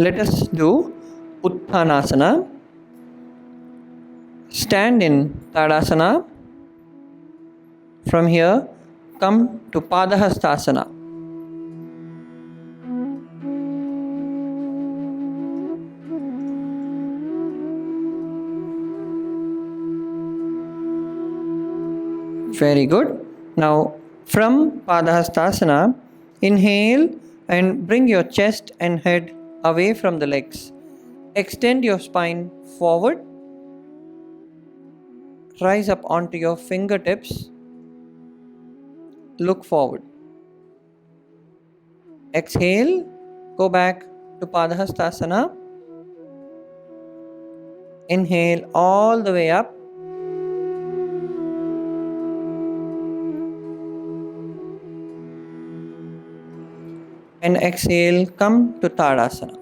Let us do Uttanasana. Stand in Tadasana. From here, come to Padahastasana. Very good. Now, from Padahastasana, inhale and bring your chest and head away from the legs. Extend your spine forward. Rise up onto your fingertips. Look forward. Exhale. Go back to Padahastasana. Inhale all the way up. And exhale, come to Tadasana.